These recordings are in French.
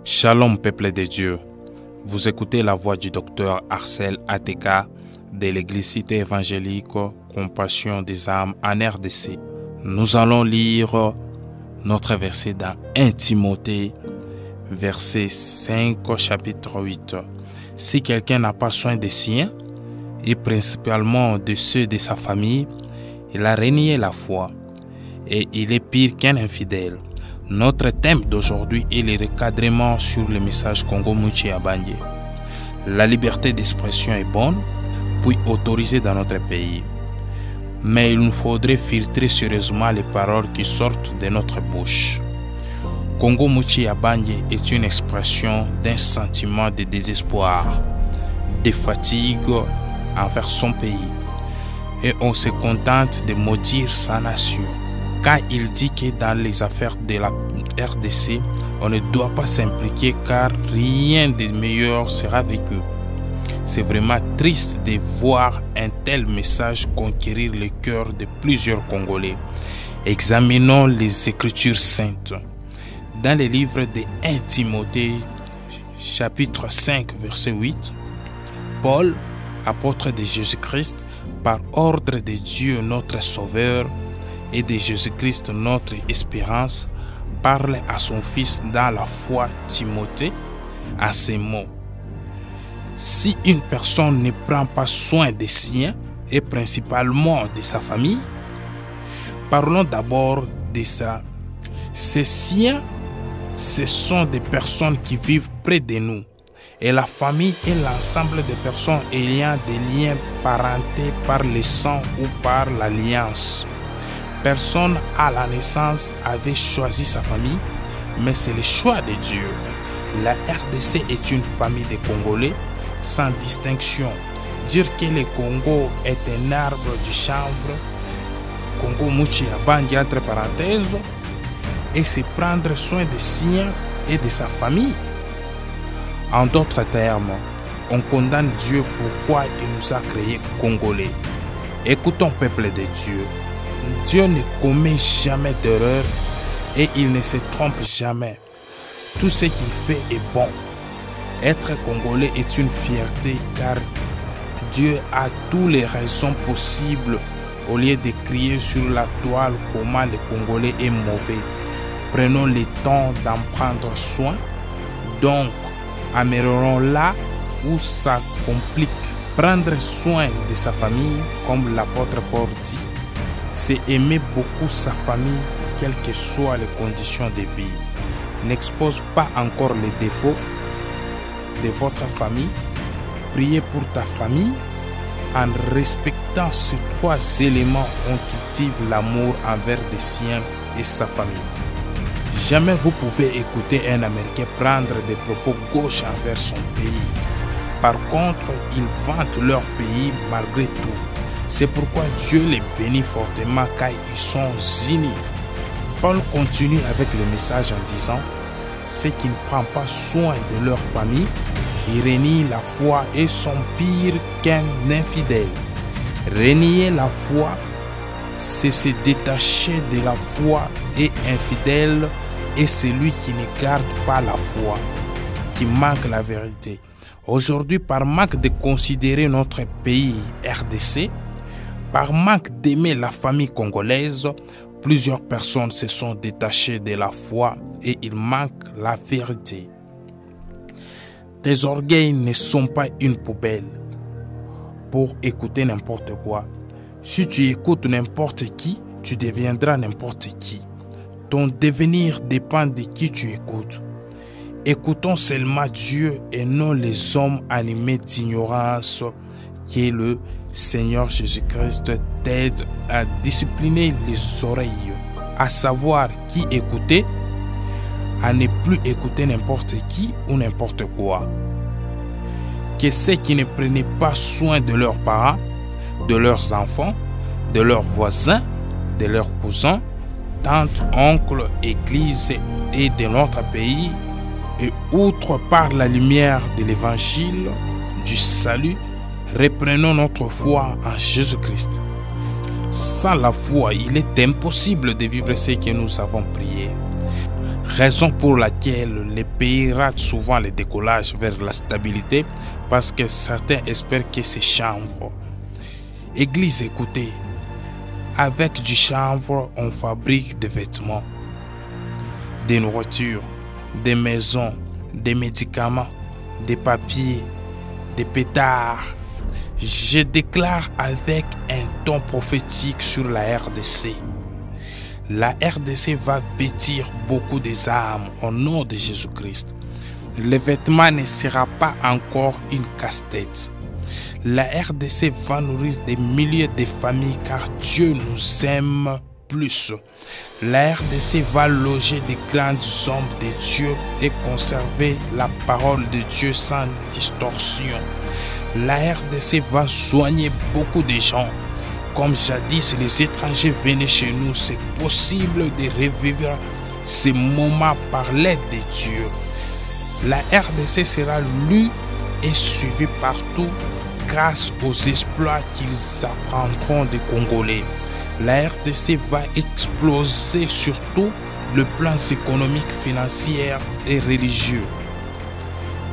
Shalom peuple de Dieu, vous écoutez la voix du docteur Arcel Ateka de l'église Cité évangélique Compassion des âmes en RDC. Nous allons lire notre verset dans 1 Timothée, verset 5, chapitre 8. Si quelqu'un n'a pas soin des siens, et principalement de ceux de sa famille, il a renié la foi et il est pire qu'un infidèle. Notre thème d'aujourd'hui est le recadrement sur le message Congo Muchi Abandye. La liberté d'expression est bonne, puis autorisée dans notre pays. Mais il nous faudrait filtrer sérieusement les paroles qui sortent de notre bouche. Congo Muchi Abandye est une expression d'un sentiment de désespoir, de fatigue envers son pays. Et on se contente de maudire sa nation. Quand il dit que dans les affaires de la RDC, on ne doit pas s'impliquer car rien de meilleur sera vécu. C'est vraiment triste de voir un tel message conquérir le cœur de plusieurs Congolais. Examinons les Écritures saintes. Dans le livre de 1 Timothée, chapitre 5, verset 8, Paul, apôtre de Jésus-Christ, par ordre de Dieu notre Sauveur, et de Jésus-Christ notre espérance, parle à son fils dans la foi Timothée à ces mots. Si une personne ne prend pas soin des siens et principalement de sa famille, parlons d'abord de ça. Ces siens, ce sont des personnes qui vivent près de nous. Et la famille est l'ensemble de personnes ayant des liens parentés par le sang ou par l'alliance. Personne à la naissance avait choisi sa famille, mais c'est le choix de Dieu. La RDC est une famille de Congolais sans distinction. Dire que le Congo est un arbre du chanvre, Congo Muchi Abandye entre parenthèses, et c'est prendre soin des siens et de sa famille. En d'autres termes, on condamne Dieu pourquoi il nous a créés Congolais. Écoutons peuple de Dieu. Dieu ne commet jamais d'erreur et il ne se trompe jamais. Tout ce qu'il fait est bon. Être Congolais est une fierté car Dieu a toutes les raisons possibles au lieu de crier sur la toile comment le Congolais est mauvais. Prenons le temps d'en prendre soin. Donc, améliorons là où ça complique. Prendre soin de sa famille, comme l'apôtre Paul dit, c'est aimer beaucoup sa famille, quelles que soient les conditions de vie. N'expose pas encore les défauts de votre famille. Priez pour ta famille. En respectant ces trois éléments, on cultive l'amour envers des siens et sa famille. Jamais vous pouvez écouter un Américain prendre des propos gauches envers son pays. Par contre, ils vantent leur pays malgré tout. C'est pourquoi Dieu les bénit fortement car ils sont unis. Paul continue avec le message en disant « Ceux qui ne prennent pas soin de leur famille, ils renient la foi et sont pires qu'un infidèle. » Renier la foi, c'est se détacher de la foi, et infidèle est celui qui ne garde pas la foi, qui manque la vérité. Aujourd'hui, par manque de considérer notre pays RDC, par manque d'aimer la famille congolaise, plusieurs personnes se sont détachées de la foi et il manque la vérité. Tes orgueils ne sont pas une poubelle pour écouter n'importe quoi. Si tu écoutes n'importe qui, tu deviendras n'importe qui. Ton devenir dépend de qui tu écoutes. Écoutons seulement Dieu et non les hommes animés d'ignorance qui est le Seigneur Jésus-Christ t'aide à discipliner les oreilles, à savoir qui écouter, à ne plus écouter n'importe qui ou n'importe quoi. Que ceux qui ne prenaient pas soin de leurs parents, de leurs enfants, de leurs voisins, de leurs cousins, tantes, oncles, églises et de notre pays, et outre par la lumière de l'évangile du salut, reprenons notre foi en Jésus-Christ. Sans la foi, il est impossible de vivre ce que nous avons prié. Raison pour laquelle les pays ratent souvent le décollage vers la stabilité parce que certains espèrent que c'est chanvre. Église, écoutez, avec du chanvre, on fabrique des vêtements, des nourritures, des maisons, des médicaments, des papiers, des pétards. Je déclare avec un ton prophétique sur la RDC. La RDC va vêtir beaucoup des âmes au nom de Jésus-Christ. Le vêtement ne sera pas encore une casse-tête. La RDC va nourrir des milliers de familles car Dieu nous aime plus. La RDC va loger des grands hommes de Dieu et conserver la parole de Dieu sans distorsion. La RDC va soigner beaucoup de gens. Comme jadis les étrangers venaient chez nous, c'est possible de revivre ces moments par l'aide de Dieu. La RDC sera lue et suivie partout grâce aux exploits qu'ils apprendront des Congolais. La RDC va exploser sur tous les plans économiques, financiers et religieux.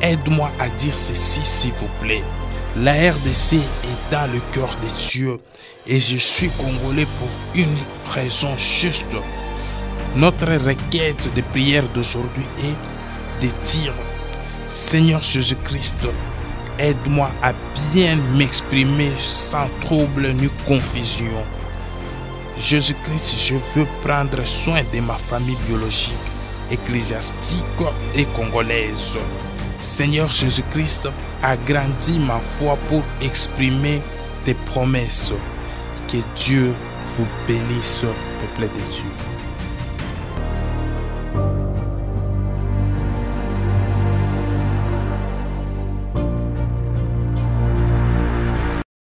Aide-moi à dire ceci, s'il vous plaît. La RDC est dans le cœur de Dieu et je suis congolais pour une raison juste. Notre requête de prière d'aujourd'hui est de dire: Seigneur Jésus-Christ, aide-moi à bien m'exprimer sans trouble ni confusion. Jésus-Christ, je veux prendre soin de ma famille biologique, ecclésiastique et congolaise. Seigneur Jésus-Christ, agrandis ma foi pour exprimer tes promesses. Que Dieu vous bénisse, peuple de Dieu.